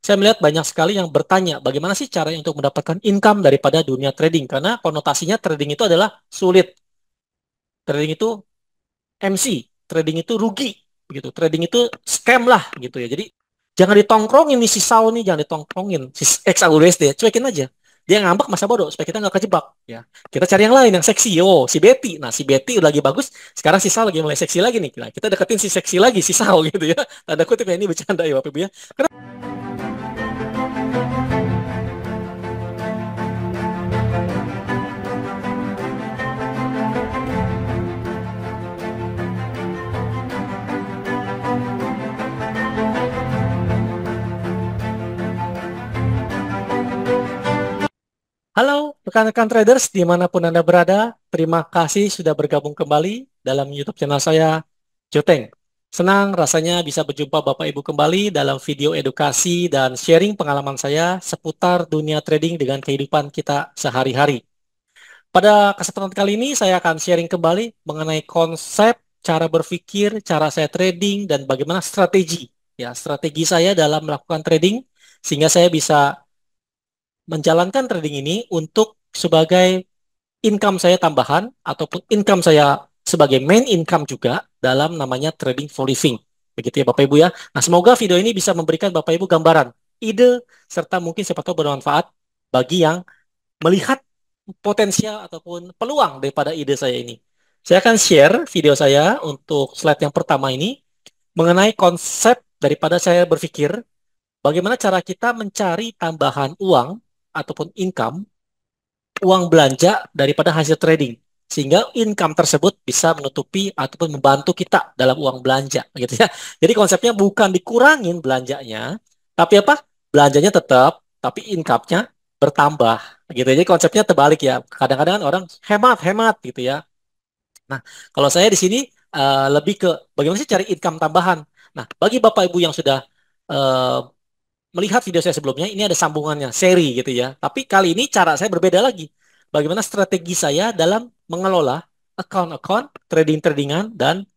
saya melihat banyak sekali yang bertanya bagaimana sih caranya untuk mendapatkan income daripada dunia trading, karena konotasinya trading itu adalah sulit, trading itu MC, trading itu rugi, begitu. Trading itu scam lah, gitu ya. Jadi jangan ditongkrongin nih si Sao nih, jangan ditongkrongin si XAUUSD, cuekin aja. Dia ngambek masa bodoh supaya kita nggak kejebak, ya. Kita cari yang lain yang seksi. Oh, si Betty. Nah, si Betty lagi bagus. Sekarang si Sao lagi mulai seksi lagi nih. Nah, kita deketin si seksi lagi si Sao gitu ya. Tanda kutip ya, ini bercanda ya Bapak Ibu ya. Halo rekan-rekan traders dimanapun Anda berada, terima kasih sudah bergabung kembali dalam YouTube channel saya, Joteng. Senang rasanya bisa berjumpa Bapak Ibu kembali dalam video edukasi dan sharing pengalaman saya seputar dunia trading dengan kehidupan kita sehari-hari. Pada kesempatan kali ini saya akan sharing kembali mengenai konsep, cara berpikir, cara saya trading, dan bagaimana strategi. Ya, strategi saya dalam melakukan trading sehingga saya bisa menjalankan trading ini untuk sebagai income saya tambahan ataupun income saya sebagai main income juga dalam namanya trading for living. Begitu ya Bapak Ibu ya. Nah, semoga video ini bisa memberikan Bapak Ibu gambaran, ide, serta mungkin siapa tahu bermanfaat bagi yang melihat potensial ataupun peluang daripada ide saya ini. Saya akan share video saya untuk slide yang pertama ini mengenai konsep daripada saya berpikir bagaimana cara kita mencari tambahan uang ataupun income, uang belanja daripada hasil trading. Sehingga income tersebut bisa menutupi ataupun membantu kita dalam uang belanja, gitu ya. Jadi konsepnya bukan dikurangin belanjanya, tapi apa? Belanjanya tetap, tapi income-nya bertambah, gitu. Jadi konsepnya terbalik ya. Kadang-kadang orang hemat, hemat, gitu ya. Nah, kalau saya di sini lebih ke bagaimana sih cari income tambahan. Nah, bagi Bapak Ibu yang sudah eh, melihat video saya sebelumnya, ini ada sambungannya, seri gitu ya. Tapi kali ini cara saya berbeda lagi. Bagaimana strategi saya dalam mengelola account-account, trading-tradingan, dan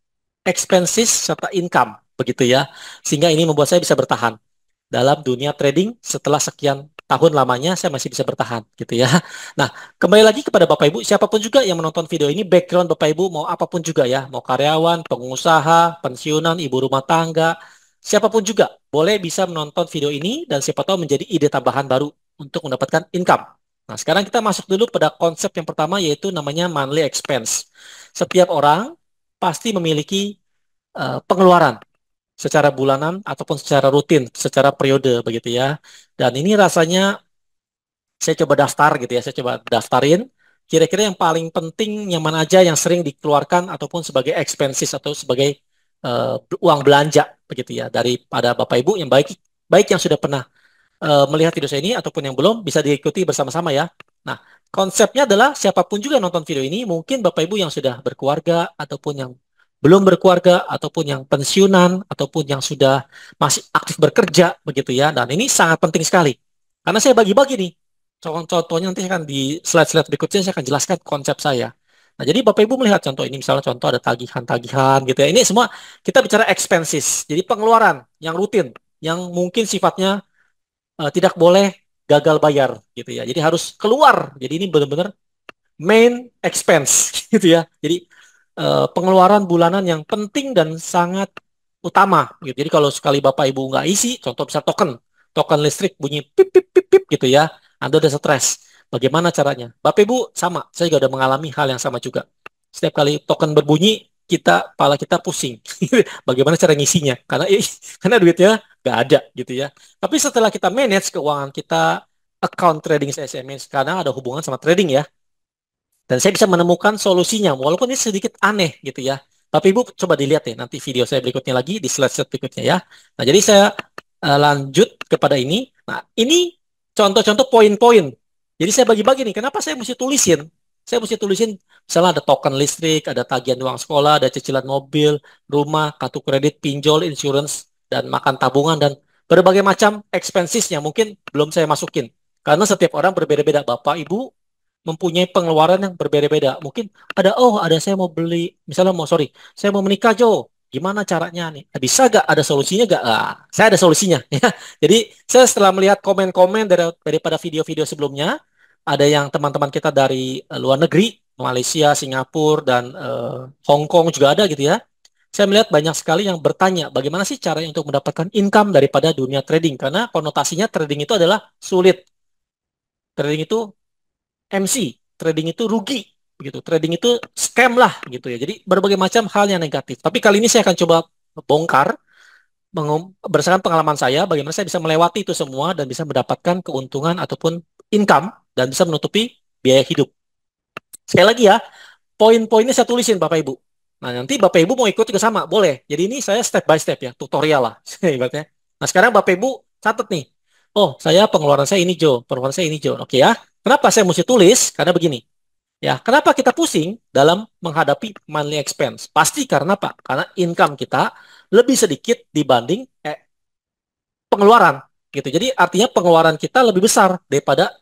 expenses serta income, begitu ya. Sehingga ini membuat saya bisa bertahan dalam dunia trading setelah sekian tahun lamanya saya masih bisa bertahan gitu ya. Nah, kembali lagi kepada Bapak Ibu, siapapun juga yang menonton video ini, background Bapak Ibu mau apapun juga ya, mau karyawan, pengusaha, pensiunan, ibu rumah tangga, siapapun juga boleh bisa menonton video ini dan siapa tahu menjadi ide tambahan baru untuk mendapatkan income. Nah, sekarang kita masuk dulu pada konsep yang pertama yaitu namanya monthly expense. Setiap orang pasti memiliki pengeluaran secara bulanan ataupun secara rutin, secara periode begitu ya. Dan ini rasanya saya coba daftar gitu ya, saya coba daftarin kira-kira yang paling penting yang mana aja yang sering dikeluarkan ataupun sebagai expenses atau sebagai uang belanja begitu ya daripada Bapak Ibu yang baik baik yang sudah pernah melihat video saya ini ataupun yang belum bisa diikuti bersama-sama ya. Nah, konsepnya adalah siapapun juga yang nonton video ini, mungkin Bapak Ibu yang sudah berkeluarga ataupun yang belum berkeluarga ataupun yang pensiunan ataupun yang sudah masih aktif bekerja begitu ya. Dan ini sangat penting sekali. Karena saya bagi-bagi nih. Contoh-contohnya nanti akan di slide-slide berikutnya saya akan jelaskan konsep saya. Nah, jadi Bapak Ibu melihat contoh ini, misalnya contoh ada tagihan-tagihan gitu ya. Ini semua kita bicara expenses. Jadi pengeluaran yang rutin, yang mungkin sifatnya tidak boleh gagal bayar gitu ya. Jadi harus keluar. Jadi ini benar-benar main expense gitu ya. Jadi pengeluaran bulanan yang penting dan sangat utama gitu. Jadi kalau sekali Bapak Ibu nggak isi, contoh bisa token listrik bunyi pip pip pip pip gitu ya. Anda udah stres. Bagaimana caranya? Bapak Ibu sama, saya juga udah mengalami hal yang sama juga. Setiap kali token berbunyi, kepala kita pusing. Bagaimana cara ngisinya? Karena duitnya nggak ada gitu ya. Tapi setelah kita manage keuangan kita, account trading SMS, karena ada hubungan sama trading ya. Dan saya bisa menemukan solusinya, walaupun ini sedikit aneh gitu ya. Tapi Ibu coba dilihat ya, nanti video saya berikutnya lagi, di slide-slide berikutnya ya. Nah, jadi saya lanjut kepada ini. Nah, ini contoh-contoh poin-poin. Jadi saya bagi-bagi nih, kenapa saya mesti tulisin? Saya mesti tulisin, misalnya ada token listrik, ada tagihan uang sekolah, ada cicilan mobil, rumah, kartu kredit, pinjol, insurance, dan makan tabungan, dan berbagai macam expenses yang mungkin belum saya masukin. Karena setiap orang berbeda-beda. Bapak, Ibu, mempunyai pengeluaran yang berbeda-beda. Mungkin ada saya mau beli, misalnya saya mau menikah Jo. Gimana caranya nih? Bisa gak ada solusinya gak? Saya ada solusinya ya. Jadi saya setelah melihat komen-komen daripada video-video sebelumnya, ada yang teman-teman kita dari luar negeri, Malaysia, Singapura, dan Hong Kong juga ada gitu ya. Saya melihat banyak sekali yang bertanya, bagaimana sih caranya untuk mendapatkan income daripada dunia trading? Karena konotasinya trading itu adalah sulit. Trading itu MC, trading itu rugi, begitu. Trading itu scam lah, gitu ya. Jadi berbagai macam hal yang negatif. Tapi kali ini saya akan coba bongkar berdasarkan pengalaman saya, bagaimana saya bisa melewati itu semua dan bisa mendapatkan keuntungan ataupun income dan bisa menutupi biaya hidup. Sekali lagi ya, poin-poinnya saya tulisin Bapak Ibu. Nah, nanti Bapak Ibu mau ikut juga sama, boleh. Jadi ini saya step by step ya, tutorial lah ibaratnya. Nah, sekarang Bapak Ibu catat nih. Oh, saya pengeluaran saya ini Jo, pengeluaran saya ini Jo. Oke ya. Kenapa saya mesti tulis? Karena begini. Ya, kenapa kita pusing dalam menghadapi monthly expense? Pasti karena apa? Karena income kita lebih sedikit dibanding pengeluaran gitu. Jadi artinya pengeluaran kita lebih besar daripada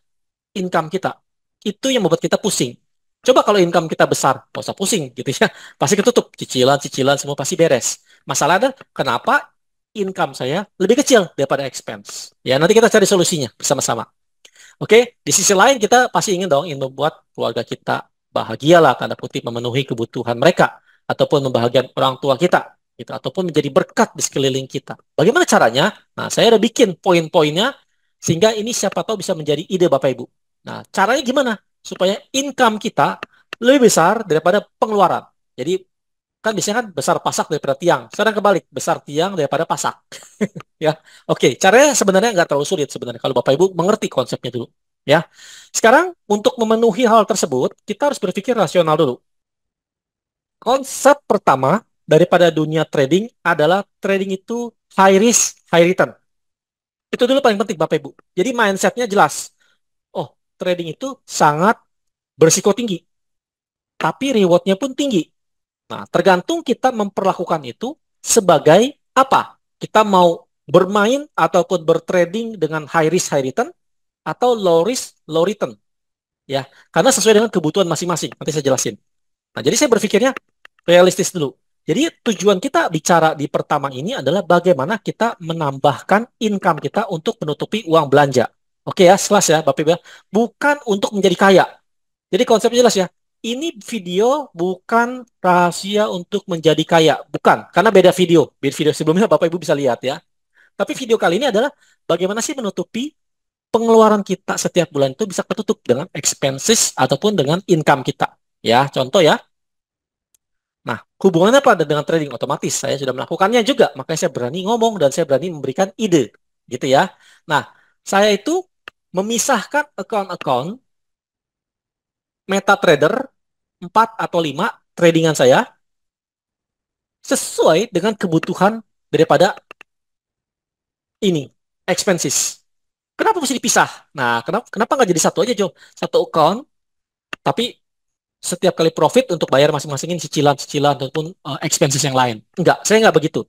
income kita. Itu yang membuat kita pusing. Coba kalau income kita besar, nggak usah pusing gitu ya. Pasti ketutup, cicilan-cicilan semua pasti beres. Masalahnya kenapa income saya lebih kecil daripada expense? Ya, nanti kita cari solusinya bersama-sama. Oke, di sisi lain kita pasti ingin dong ingin membuat keluarga kita bahagialah tanda kutip memenuhi kebutuhan mereka ataupun membahagiakan orang tua kita gitu ataupun menjadi berkat di sekeliling kita. Bagaimana caranya? Nah, saya udah bikin poin-poinnya sehingga ini siapa tahu bisa menjadi ide Bapak Ibu. Nah, caranya gimana? Supaya income kita lebih besar daripada pengeluaran. Jadi kan biasanya kan besar pasak daripada tiang. Sekarang kebalik, besar tiang daripada pasak. Ya, oke. Caranya sebenarnya nggak terlalu sulit sebenarnya kalau Bapak Ibu mengerti konsepnya dulu. Ya, sekarang untuk memenuhi hal tersebut kita harus berpikir rasional dulu. Konsep pertama daripada dunia trading adalah trading itu high risk, high return. Itu dulu paling penting Bapak Ibu. Jadi mindsetnya jelas. Oh, trading itu sangat berisiko tinggi, tapi rewardnya pun tinggi. Nah, tergantung kita memperlakukan itu sebagai apa? Kita mau bermain ataupun bertrading dengan high risk, high return atau low risk, low return. Ya, karena sesuai dengan kebutuhan masing-masing. Nanti saya jelasin. Nah, jadi saya berpikirnya realistis dulu. Jadi tujuan kita bicara di pertama ini adalah bagaimana kita menambahkan income kita untuk menutupi uang belanja. Oke ya, jelas ya Bapak Ibu ya. Bukan untuk menjadi kaya. Jadi konsepnya jelas ya. Ini video bukan rahasia untuk menjadi kaya. Bukan, karena beda video. Beda video sebelumnya Bapak Ibu bisa lihat ya. Tapi video kali ini adalah bagaimana sih menutupi pengeluaran kita setiap bulan itu bisa ketutup dengan expenses ataupun dengan income kita. Ya, contoh ya. Nah, hubungannya apa dengan trading? Otomatis saya sudah melakukannya juga, makanya saya berani ngomong dan saya berani memberikan ide, gitu ya. Nah, saya itu memisahkan account-account MetaTrader 4 atau 5 tradingan saya sesuai dengan kebutuhan daripada ini, expenses. Kenapa mesti dipisah? Nah, kenapa nggak jadi satu aja, Jo? Satu account, tapi setiap kali profit untuk bayar masing-masingin cicilan-cicilan ataupun expenses yang lain. Enggak, saya nggak begitu.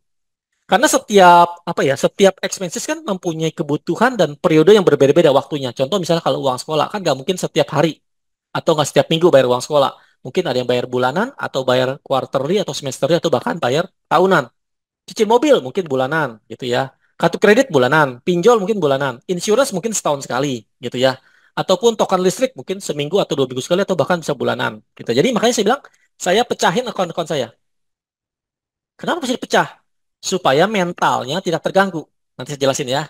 Karena setiap expenses kan mempunyai kebutuhan dan periode yang berbeda-beda waktunya. Contoh misalnya kalau uang sekolah kan nggak mungkin setiap hari atau nggak setiap minggu bayar uang sekolah. Mungkin ada yang bayar bulanan atau bayar quarterly atau semesterly atau bahkan bayar tahunan. Cicil mobil mungkin bulanan gitu ya. Kartu kredit bulanan, pinjol mungkin bulanan, insurance mungkin setahun sekali gitu ya. Ataupun token listrik mungkin seminggu atau 2 minggu sekali atau bahkan bisa bulanan gitu. Jadi makanya saya bilang saya pecahin akun-akun saya. Kenapa mesti dipecah? Supaya mentalnya tidak terganggu. Nanti saya jelasin ya.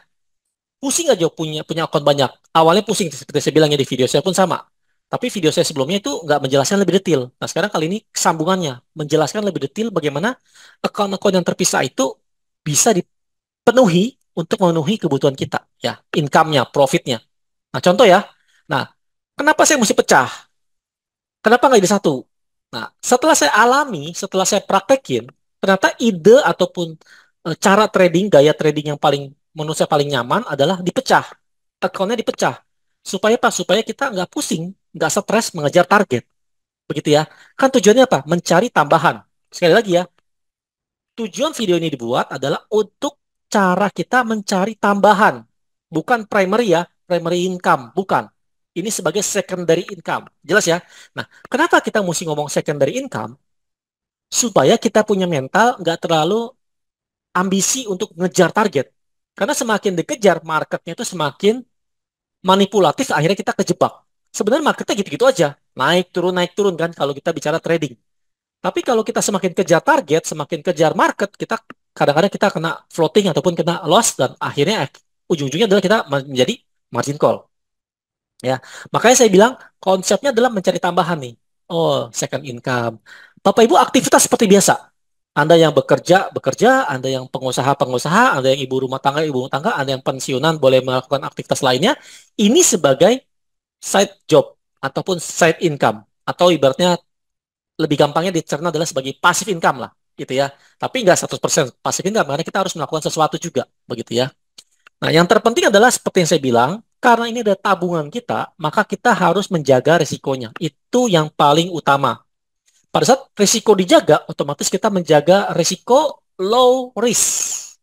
Pusing aja punya punya akun banyak. Awalnya pusing seperti saya bilangnya di video saya pun sama. Tapi video saya sebelumnya itu nggak menjelaskan lebih detail. Nah sekarang kali ini sambungannya menjelaskan lebih detail bagaimana akun-akun yang terpisah itu bisa dipenuhi untuk memenuhi kebutuhan kita, ya, income-nya, profit-nya. Nah contoh ya. Nah kenapa saya mesti pecah? Kenapa nggak jadi satu? Nah setelah saya alami, setelah saya praktekin, ternyata ide ataupun cara trading, gaya trading yang paling menurut saya paling nyaman adalah dipecah. Akunnya dipecah. Supaya apa? Supaya kita nggak pusing, nggak stres mengejar target. Begitu ya. Kan tujuannya apa? Mencari tambahan. Sekali lagi ya, tujuan video ini dibuat adalah untuk cara kita mencari tambahan. Bukan primary ya, primary income. Bukan. Ini sebagai secondary income. Jelas ya? Nah, kenapa kita mesti ngomong secondary income? supaya kita punya mental nggak terlalu ambisi untuk ngejar target. Karena semakin dikejar marketnya itu semakin manipulatif, akhirnya kita kejebak. Sebenarnya marketnya gitu-gitu aja, naik turun kan kalau kita bicara trading. Tapi kalau kita semakin kejar target, semakin kejar market, kita kadang-kadang kita kena floating ataupun kena loss dan akhirnya ujung-ujungnya adalah kita menjadi margin call. Ya, makanya saya bilang konsepnya adalah mencari tambahan nih. Oh, second income. Bapak Ibu aktivitas seperti biasa. Anda yang bekerja, bekerja, Anda yang pengusaha, pengusaha, Anda yang ibu rumah tangga, Anda yang pensiunan boleh melakukan aktivitas lainnya. Ini sebagai side job ataupun side income atau ibaratnya lebih gampangnya dicerna adalah sebagai passive income lah, gitu ya. Tapi nggak 100% passive income karena kita harus melakukan sesuatu juga, begitu ya. Nah, yang terpenting adalah seperti yang saya bilang, karena ini ada tabungan kita, maka kita harus menjaga risikonya. Itu yang paling utama. Pada saat risiko dijaga, otomatis kita menjaga risiko low risk.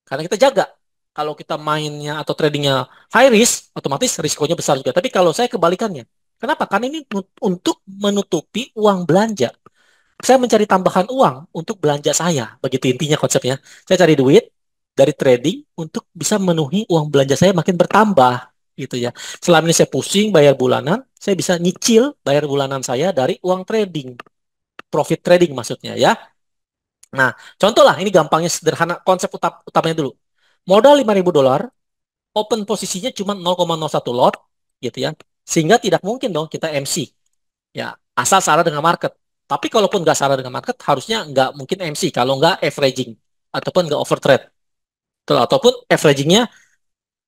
Karena kita jaga. Kalau kita mainnya atau tradingnya high risk, otomatis risikonya besar juga. Tapi kalau saya kebalikannya. Kenapa? Karena ini untuk menutupi uang belanja. Saya mencari tambahan uang untuk belanja saya. Begitu intinya konsepnya. Saya cari duit dari trading untuk bisa memenuhi uang belanja saya makin bertambah. Gitu ya. Selama ini saya pusing bayar bulanan, saya bisa nyicil bayar bulanan saya dari uang trading. Profit trading maksudnya ya. Nah, contoh lah, ini gampangnya sederhana, konsep utamanya dulu. Modal $5.000, open posisinya cuma 0,01 lot, gitu ya. Sehingga tidak mungkin dong kita MC. Ya, asal salah dengan market. Tapi kalaupun nggak salah dengan market, harusnya nggak mungkin MC kalau nggak averaging ataupun nggak overtrade. Ataupun averagingnya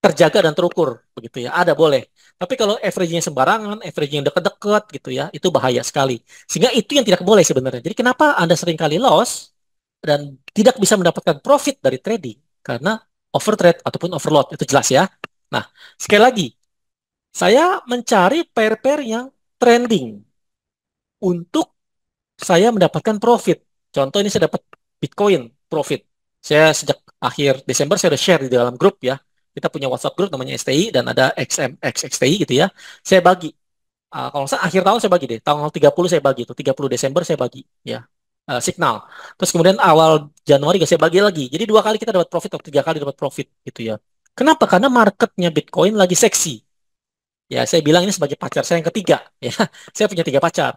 terjaga dan terukur, begitu ya. Ada boleh. Tapi kalau averagingnya sembarangan, averaging deket-deket gitu ya, itu bahaya sekali. Sehingga itu yang tidak boleh sebenarnya. Jadi kenapa Anda sering kali loss dan tidak bisa mendapatkan profit dari trading? Karena overtrade ataupun overload, itu jelas ya. Nah, sekali lagi, saya mencari pair-pair yang trending untuk saya mendapatkan profit. Contoh ini saya dapat Bitcoin profit. Saya sejak akhir Desember saya udah share di dalam grup ya. Kita punya WhatsApp grup namanya STI dan ada XMXXTI gitu ya. Saya bagi. Kalau nggak salah akhir tahun saya bagi deh. Tanggal 30 saya bagi itu. 30 Desember saya bagi ya. Signal. Terus kemudian awal Januari saya bagi lagi. Jadi 2 kali kita dapat profit atau 3 kali dapat profit gitu ya. Kenapa? Karena marketnya Bitcoin lagi seksi. Ya, saya bilang ini sebagai pacar saya yang ketiga ya. Saya punya 3 pacar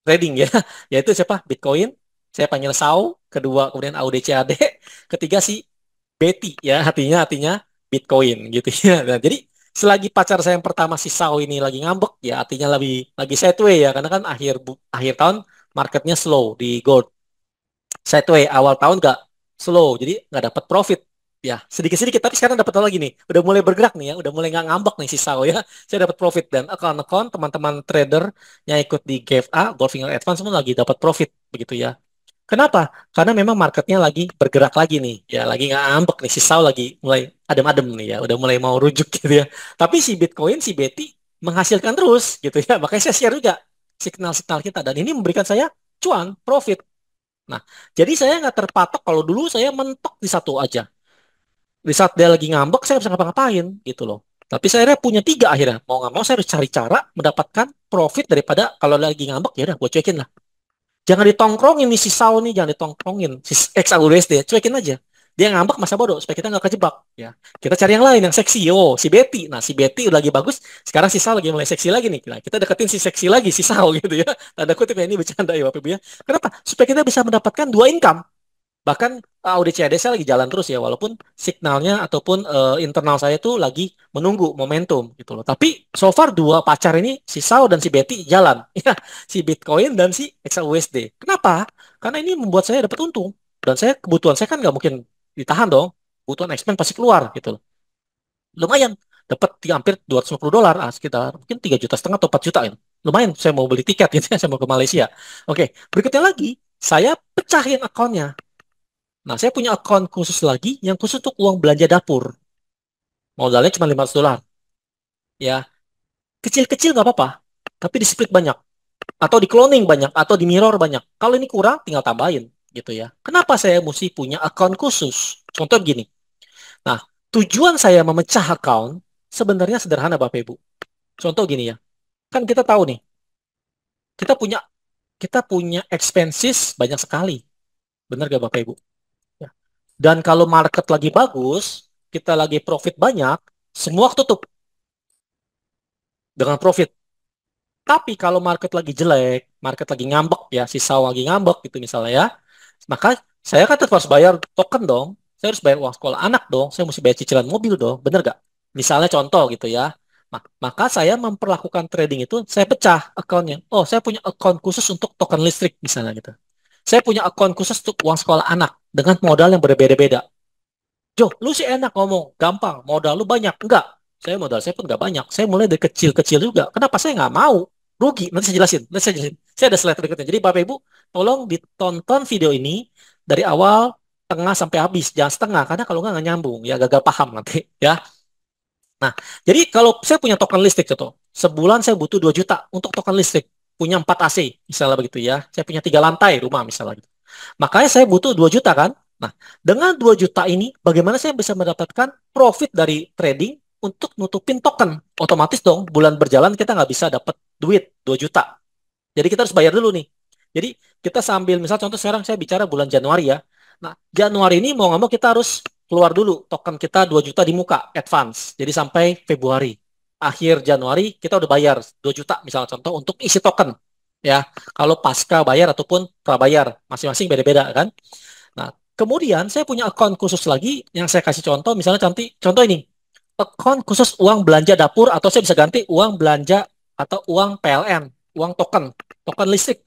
trading ya, yaitu siapa? Bitcoin, saya panggil SAU, kedua kemudian AUDCAD, ketiga si Betty ya, artinya Bitcoin gitu ya. Nah, jadi selagi pacar saya yang pertama si SAU ini lagi ngambek ya, artinya lagi sideways ya, karena kan akhir tahun marketnya slow di gold. Sideways awal tahun nggak slow, jadi nggak dapat profit. Ya, sedikit-sedikit, tapi sekarang dapat lagi nih. Udah mulai bergerak nih ya, udah mulai nggak ngambek nih si SAO ya. Saya dapat profit dan account-account teman-teman trader yang ikut di GFA, Goldfinger Advance semua lagi dapat profit begitu ya. Kenapa? Karena memang marketnya lagi bergerak lagi nih. Ya, lagi nggak ngambek nih. Si SAO lagi mulai adem-adem nih ya, udah mulai mau rujuk gitu ya. Tapi si Bitcoin, si Betty menghasilkan terus gitu ya. Makanya saya share juga signal-signal kita dan ini memberikan saya cuan, profit. Nah, jadi saya nggak terpatok kalau dulu saya mentok di satu aja. Di saat dia lagi ngambek, saya nggak bisa ngapa-ngapain gitu loh. Tapi saya akhirnya punya tiga akhirnya. Mau nggak mau saya harus cari cara mendapatkan profit daripada kalau lagi ngambek ya udah gue cuekin lah. Jangan ditongkrongin nih si Sao nih, jangan ditongkrongin. Si XAUSD, cuekin aja. Dia ngambek masa bodoh supaya kita nggak kejebak ya. Kita cari yang lain yang seksi. Oh, si Betty. Nah, si Betty lagi bagus. Sekarang si Sao lagi mulai seksi lagi nih. Nah, kita deketin si seksi lagi si Sao gitu ya. Tanda kutip ya, ini bercanda ya Bapak Ibu ya. Kenapa? Supaya kita bisa mendapatkan dua income. Bahkan audit CAD saya lagi jalan terus ya, walaupun signalnya ataupun internal saya tuh lagi menunggu momentum gitu loh. Tapi so far dua pacar ini, si Sao dan si Betty jalan. Ya, si Bitcoin dan si XAUSD. Kenapa? Karena ini membuat saya dapat untung. Dan saya kebutuhan saya kan nggak mungkin ditahan dong. Kebutuhan expand pasti keluar gitu loh. Lumayan. Dapat hampir $250, sekitar mungkin 3,5 juta atau 4 juta ya. Lumayan, saya mau beli tiket gitu ya, saya mau ke Malaysia. Oke, berikutnya lagi, saya pecahin akunnya. Nah, saya punya akun khusus lagi yang khusus untuk uang belanja dapur. Modalnya cuma $500. Ya, kecil-kecil nggak apa-apa. Tapi di split banyak. Atau di cloning banyak. Atau di mirror banyak. Kalau ini kurang, tinggal tambahin. Gitu ya. Kenapa saya mesti punya akun khusus? Contoh begini. Nah, tujuan saya memecah akun sebenarnya sederhana Bapak Ibu. Contoh gini ya. Kan kita tahu nih. Kita punya kita punya expenses banyak sekali. Benar gak Bapak Ibu? Ya. Dan kalau market lagi bagus, kita lagi profit banyak, semua tutup dengan profit. Tapi kalau market lagi jelek, market lagi ngambek ya, si saw lagi ngambek gitu misalnya ya, maka saya kan tetap harus bayar token dong. Saya harus bayar uang sekolah anak dong. Saya mesti bayar cicilan mobil dong. Bener gak? Misalnya contoh gitu ya. Maka saya memperlakukan trading itu, saya pecah akunnya. Oh, saya punya akun khusus untuk token listrik misalnya gitu. Saya punya akun khusus untuk uang sekolah anak dengan modal yang berbeda-beda. Jo, lu sih enak ngomong, gampang, modal lu banyak. Enggak, modal saya pun enggak banyak. Saya mulai dari kecil-kecil juga. Kenapa saya nggak mau? Rugi, nanti saya jelasin. Nanti saya jelasin. Saya ada slide berikutnya. Jadi Bapak Ibu, tolong ditonton video ini dari awal, tengah sampai habis. Jangan setengah, karena kalau nggak nyambung. Ya gagal paham nanti. Ya. Nah, jadi kalau saya punya token listrik, contoh. Sebulan saya butuh 2 juta untuk token listrik. Punya 4 AC, misalnya begitu ya. Saya punya 3 lantai rumah, misalnya gitu. Makanya saya butuh 2 juta kan. Nah, dengan 2 juta ini, bagaimana saya bisa mendapatkan profit dari trading untuk nutupin token? Otomatis dong, bulan berjalan kita nggak bisa dapat duit 2 juta. Jadi kita harus bayar dulu nih. Jadi kita sambil, misal contoh sekarang saya bicara bulan Januari ya. Nah, Januari ini mau nggak mau kita harus keluar dulu token kita 2 juta di muka, advance. Jadi sampai Februari. Akhir Januari kita udah bayar 2 juta misalnya contoh untuk isi token. Ya, kalau pasca bayar ataupun prabayar, masing-masing beda-beda kan. Nah, kemudian saya punya akun khusus lagi yang saya kasih contoh, misalnya contoh ini, akun khusus uang belanja dapur atau saya bisa ganti uang belanja atau uang PLN, uang token listrik.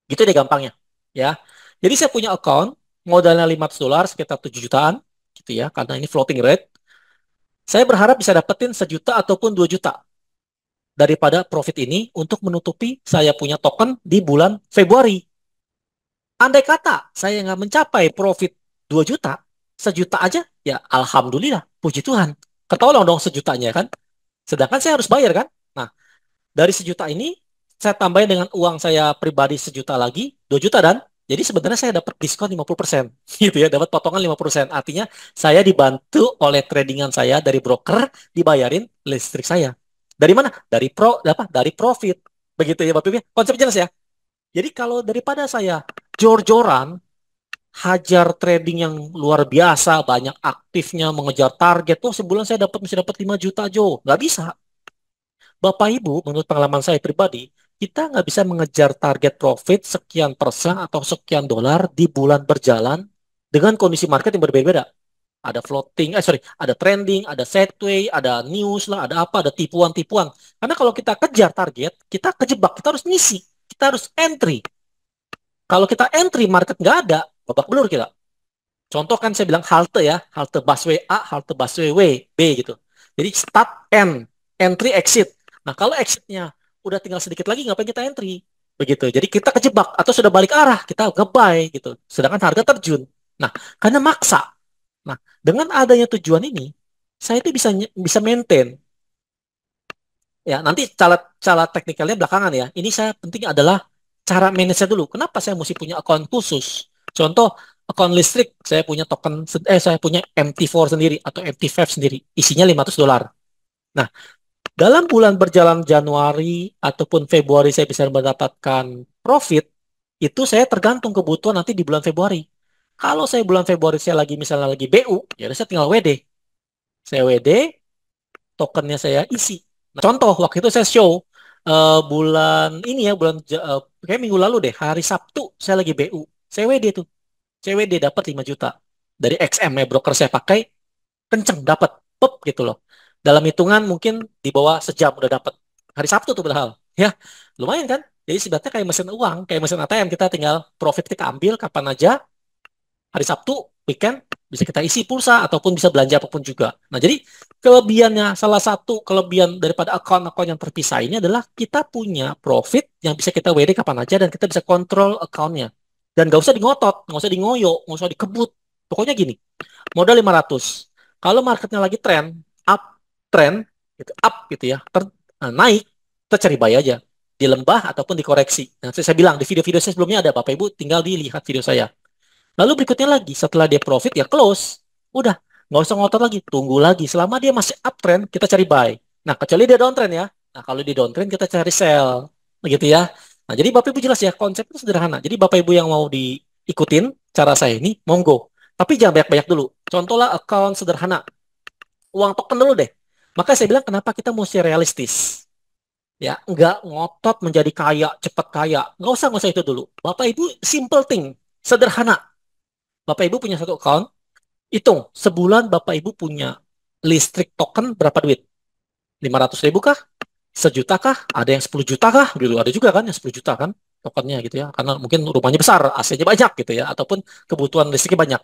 Gitu deh gampangnya. Ya. Jadi saya punya akun, modalnya $500 sekitar 7 jutaan gitu ya, karena ini floating rate. Saya berharap bisa dapetin 1 juta ataupun 2 juta daripada profit ini untuk menutupi saya punya token di bulan Februari. Andai kata saya nggak mencapai profit 2 juta, 1 juta aja, ya alhamdulillah, puji Tuhan. Ketolong dong 1 jutanya kan. Sedangkan saya harus bayar kan. Nah, dari 1 juta ini, saya tambahin dengan uang saya pribadi 1 juta lagi, 2 juta dan jadi sebenarnya saya dapat diskon 50%. Gitu ya, dapat potongan 50%. Artinya saya dibantu oleh tradingan saya dari broker dibayarin listrik saya. Dari mana? Dari profit. Begitu ya Bapak Ibu. Konsep jelas ya. Jadi kalau daripada saya jor-joran hajar trading yang luar biasa, banyak aktifnya, mengejar target. Oh, sebulan saya mesti dapat 5 juta, Jo. Nggak bisa. Bapak Ibu, menurut pengalaman saya pribadi, kita nggak bisa mengejar target profit sekian persen atau sekian dolar di bulan berjalan dengan kondisi market yang berbeda-beda. Ada floating, ada trending, ada sideway, ada news lah, ada apa, ada tipuan-tipuan. Karena kalau kita kejar target, kita kejebak, kita harus ngisi, kita harus entry. Kalau kita entry market nggak ada, babak belur kita. Contoh kan saya bilang halte ya, halte busway A, halte busway B gitu. Jadi start, end, entry, exit. Nah kalau exitnya udah tinggal sedikit lagi, ngapain kita entry? Begitu. Jadi kita kejebak atau sudah balik arah, kita nge-buy gitu. Sedangkan harga terjun. Nah, karena maksa. Nah, dengan adanya tujuan ini, saya itu bisa maintain. Ya, nanti cara teknikalnya belakangan ya. Ini saya penting adalah cara manage dulu. Kenapa saya mesti punya akun khusus? Contoh, akun listrik, saya punya MT4 sendiri atau MT5 sendiri. Isinya $500. Nah, dalam bulan berjalan Januari ataupun Februari saya bisa mendapatkan profit, itu saya tergantung kebutuhan nanti di bulan Februari. Kalau saya bulan Februari saya misalnya lagi BU, ya saya tinggal WD. Saya WD, tokennya saya isi. Nah, contoh waktu itu saya show bulan ini ya kayak minggu lalu deh hari Sabtu saya lagi BU. CWD tuh. CWD dapat 5 juta. Dari XM ya broker saya pakai kenceng dapat pop gitu loh. Dalam hitungan mungkin di bawah sejam udah dapat. Hari Sabtu tuh padahal. Ya, lumayan kan? Jadi sebenarnya kayak mesin uang, kayak mesin ATM kita tinggal profit kita ambil kapan aja, hari Sabtu, weekend, bisa kita isi pulsa ataupun bisa belanja apapun juga. Nah, jadi salah satu kelebihan daripada akun-akun yang terpisah ini adalah kita punya profit yang bisa kita WD kapan aja dan kita bisa kontrol akunnya. Dan nggak usah ngotot, nggak usah ngoyo, nggak usah dikebut. Pokoknya gini, modal 500. Kalau marketnya lagi trend, gitu, up gitu ya, naik, kita cari buy aja. Di lembah ataupun dikoreksi. Nah, saya bilang di video-video saya sebelumnya ada Bapak Ibu, tinggal dilihat video saya. Lalu berikutnya lagi, setelah dia profit, ya close. Udah, nggak usah ngotot lagi. Tunggu lagi. Selama dia masih uptrend, kita cari buy. Nah, kecuali dia downtrend ya. Nah, kalau di downtrend, kita cari sell. Begitu ya. Nah, jadi Bapak Ibu jelas ya, konsepnya sederhana. Jadi Bapak Ibu yang mau diikutin cara saya ini, monggo. Tapi jangan banyak-banyak dulu. Contohlah account sederhana, uang token dulu deh. Maka saya bilang kenapa kita mesti realistis. Ya, nggak ngotot menjadi kaya, cepat kaya. Nggak usah itu dulu. Bapak Ibu simple thing, sederhana. Bapak Ibu punya satu account, hitung sebulan Bapak Ibu punya listrik token berapa duit? 500.000 kah? Sejuta kah? Ada yang 10 juta kah? Dulu ada juga kan yang 10 juta kan tokennya gitu ya. Karena mungkin rumahnya besar, AC-nya banyak gitu ya. Ataupun kebutuhan listriknya banyak.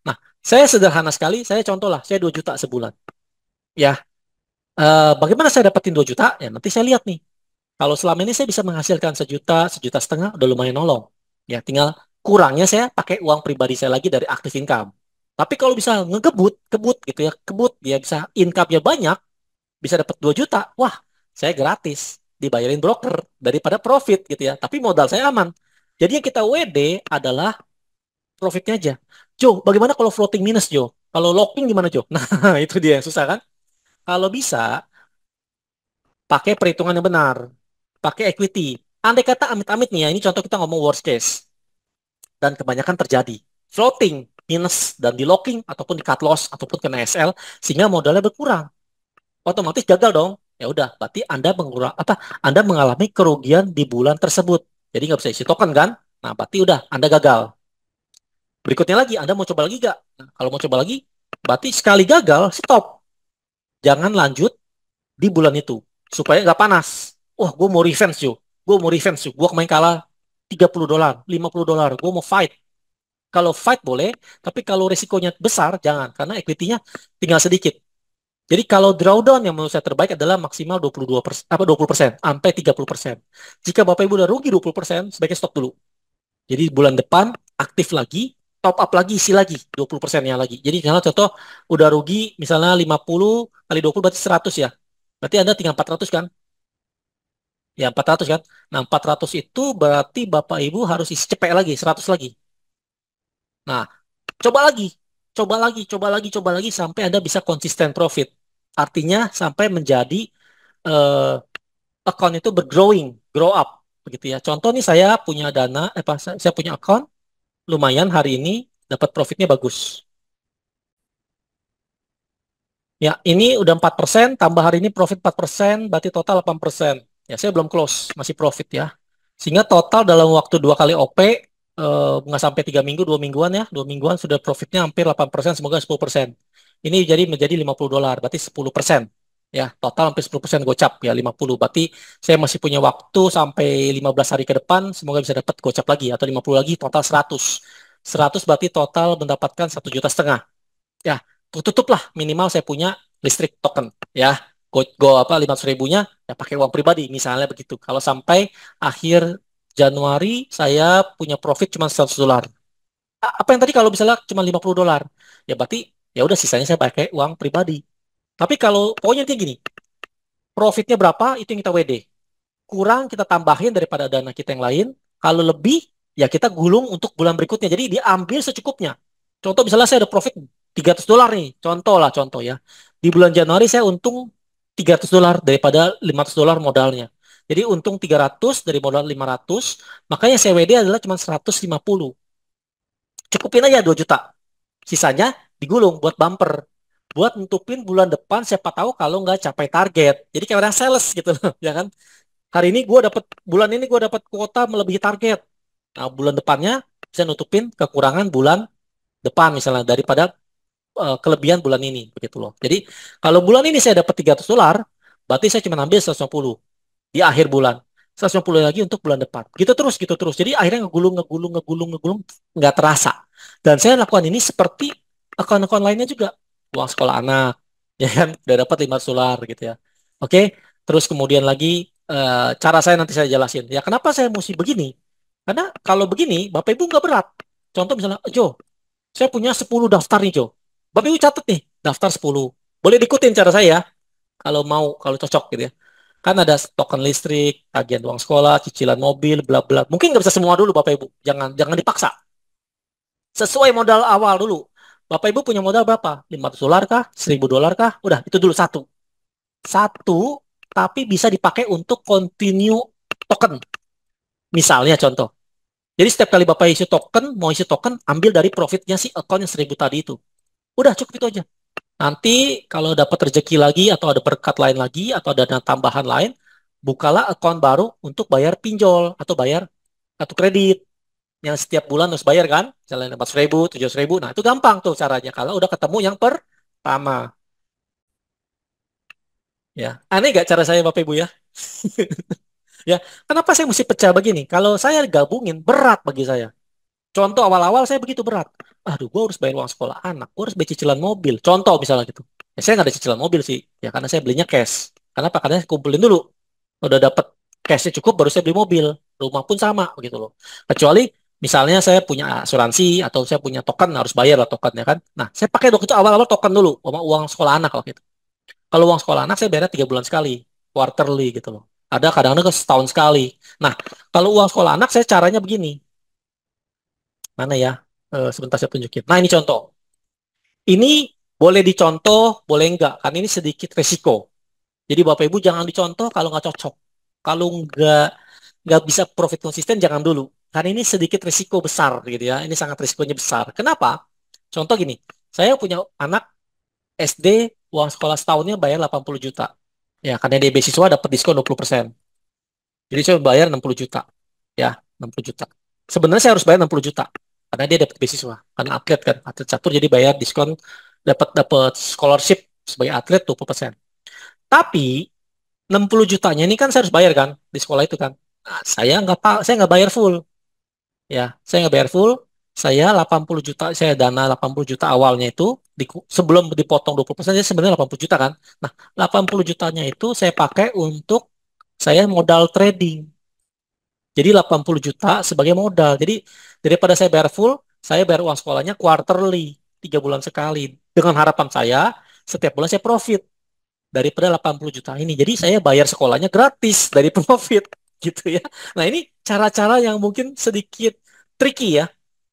Nah, saya sederhana sekali, saya contoh lah, saya 2 juta sebulan. Ya, bagaimana saya dapetin 2 juta? Ya, nanti saya lihat nih. Kalau selama ini saya bisa menghasilkan sejuta, sejuta setengah, udah lumayan nolong. Ya, tinggal kurangnya saya pakai uang pribadi saya lagi dari active income. Tapi kalau bisa ngegebut, kebut gitu ya, kebut, dia bisa income-nya banyak, bisa dapat 2 juta. Wah, saya gratis dibayarin broker daripada profit gitu ya. Tapi modal saya aman. Jadi yang kita WD adalah profitnya aja. Jo, bagaimana kalau floating minus, Jo? Kalau locking gimana, Jo? Nah, itu dia yang susah kan? Kalau bisa, pakai perhitungan yang benar. Pakai equity. Andai kata amit-amit nih ya, ini contoh kita ngomong worst case. Dan kebanyakan terjadi. Floating, minus, dan di locking, ataupun di cut loss, ataupun kena SL, sehingga modalnya berkurang. Otomatis gagal dong. Ya udah, berarti Anda Anda mengalami kerugian di bulan tersebut. Jadi nggak bisa isi token kan? Nah, berarti udah Anda gagal. Berikutnya lagi, Anda mau coba lagi nggak? Nah, kalau mau coba lagi, berarti sekali gagal, stop. Jangan lanjut di bulan itu. Supaya nggak panas. Wah, gue mau revenge, yo. Gue mau revenge, yo. Gue kemarin kalah $30, $50. Gue mau fight. Kalau fight boleh, tapi kalau resikonya besar, jangan. Karena equity-nya tinggal sedikit. Jadi kalau drawdown yang menurut saya terbaik adalah maksimal 22%, 20% sampai 30%. Jika Bapak Ibu udah rugi 20%, sebaiknya stop dulu. Jadi bulan depan aktif lagi, top up lagi, isi lagi 20%-nya lagi. Jadi misalnya contoh udah rugi misalnya 50 kali 20 berarti 100 ya. Berarti Anda tinggal 400 kan? Ya 400 kan? Nah 400 itu berarti Bapak Ibu harus isi cepet lagi, 100 lagi. Nah coba lagi, coba lagi, coba lagi, coba lagi sampai Anda bisa konsisten profit. Artinya sampai menjadi eh, account itu bergrowing, grow up begitu ya. Contoh nih saya punya dana, saya punya account lumayan hari ini dapat profitnya bagus. Ya, ini udah 4%, tambah hari ini profit 4%, berarti total 8%. Ya, saya belum close, masih profit ya. Sehingga total dalam waktu 2 kali OP, nggak sampai 3 minggu, 2 mingguan ya, 2 mingguan sudah profitnya hampir 8%, semoga 10%. Ini jadi menjadi $50, berarti 10%. Ya, total hampir 10% gocap ya, 50. Berarti saya masih punya waktu sampai 15 hari ke depan, semoga bisa dapat gocap lagi, atau 50 lagi, total 100. 100 berarti total mendapatkan 1,5 juta. Ya, tutuplah minimal saya punya listrik token ya. Go apa 500 ribunya ya pakai uang pribadi misalnya begitu. Kalau sampai akhir Januari saya punya profit cuma $100. Apa yang tadi kalau misalnya cuma $50? Ya berarti ya udah sisanya saya pakai uang pribadi. Tapi kalau pokoknya intinya gini, profitnya berapa itu yang kita WD. Kurang kita tambahin daripada dana kita yang lain. Kalau lebih ya kita gulung untuk bulan berikutnya. Jadi diambil secukupnya. Contoh misalnya saya ada profit $300 nih. Contoh lah contoh ya. Di bulan Januari saya untung $300 daripada $500 modalnya. Jadi untung 300 dari modal 500. Makanya CWD adalah cuma 150. Cukupin aja 2 juta. Sisanya digulung buat bumper. Buat nutupin bulan depan siapa tahu kalau nggak capai target. Jadi kayak orang sales gitu loh, ya kan? Hari ini gue dapat bulan ini gue dapat kuota melebihi target. Nah, bulan depannya bisa nutupin kekurangan bulan depan misalnya daripada kelebihan bulan ini begitu loh. Jadi kalau bulan ini saya dapat $300, berarti saya cuma ambil 150 di akhir bulan. 150 lagi untuk bulan depan. Gitu terus, gitu terus. Jadi akhirnya ngegulung, ngegulung, ngegulung, ngegulung, nggak terasa. Dan saya lakukan ini seperti akun-akun lainnya juga. Uang sekolah anak, ya kan, udah dapat $500 gitu ya. Oke, terus kemudian lagi cara saya nanti saya jelasin. Ya kenapa saya mesti begini? Karena kalau begini, Bapak Ibu nggak berat. Contoh misalnya, Jo, saya punya 10 daftar nih, Jo. Bapak Ibu catat nih, daftar 10. Boleh diikutin cara saya ya, kalau mau, kalau cocok gitu ya. Kan ada token listrik, tagihan uang sekolah, cicilan mobil, bla bla. Mungkin nggak bisa semua dulu Bapak Ibu. Jangan jangan dipaksa. Sesuai modal awal dulu. Bapak Ibu punya modal berapa? $500 kah? $1.000 kah? Udah, itu dulu satu. Satu, tapi bisa dipakai untuk continue token. Misalnya contoh. Jadi setiap kali Bapak isi token, mau isi token, ambil dari profitnya si account yang 1.000 tadi itu. Udah cukup itu aja. Nanti kalau dapat rezeki lagi atau ada berkat lain lagi atau ada dana tambahan lain, bukalah account baru untuk bayar pinjol atau bayar kartu kredit yang setiap bulan harus bayar kan, misalnya 4.000, 7.000. Nah itu gampang tuh caranya kalau udah ketemu yang pertama. Ya, aneh gak cara saya Bapak Ibu ya? Ya, kenapa saya mesti pecah begini? Kalau saya gabungin berat bagi saya. Contoh awal-awal saya begitu berat. Aduh, gue harus bayar uang sekolah anak, gue harus bayar cicilan mobil. Contoh misalnya gitu. Ya, saya nggak ada cicilan mobil sih, ya karena saya belinya cash. Kenapa? Karena saya kumpulin dulu. Udah dapat cashnya cukup, baru saya beli mobil. Rumah pun sama, begitu loh. Kecuali misalnya saya punya asuransi atau saya punya token, harus bayar lah token ya kan. Nah, saya pakai waktu itu awal-awal token dulu, sama uang sekolah anak kalau gitu. Kalau uang sekolah anak saya bayarnya 3 bulan sekali, quarterly gitu loh. Ada kadang-kadang ke setahun sekali. Nah, kalau uang sekolah anak saya caranya begini. Mana ya? Sebentar saya tunjukin. Nah, ini contoh. Ini boleh dicontoh, boleh enggak. Kan ini sedikit resiko. Jadi Bapak Ibu jangan dicontoh kalau nggak cocok. Kalau nggak bisa profit konsisten, jangan dulu. Karena ini sedikit resiko besar gitu ya. Ini sangat risikonya besar. Kenapa? Contoh gini. Saya punya anak SD, uang sekolah setahunnya bayar 80 juta. Ya, karena dia beasiswa dapat diskon 20%. Jadi saya bayar 60 juta. Ya, 60 juta. Sebenarnya saya harus bayar 60 juta. Karena dia dapat beasiswa. Karena atlet kan, atlet catur jadi bayar diskon, dapat dapat scholarship sebagai atlet 20%. Tapi 60 jutanya ini kan saya harus bayar kan di sekolah itu kan. Nah, saya nggak bayar full. Ya, saya nggak bayar full. Saya 80 juta, saya dana 80 juta awalnya itu sebelum dipotong 20%, saya sebenarnya 80 juta kan. Nah, 80 jutanya itu saya pakai untuk saya modal trading. Jadi 80 juta sebagai modal. Jadi daripada saya bayar full, saya bayar uang sekolahnya quarterly, 3 bulan sekali. Dengan harapan saya setiap bulan saya profit daripada 80 juta ini. Jadi saya bayar sekolahnya gratis dari profit gitu ya. Nah ini cara-cara yang mungkin sedikit tricky ya.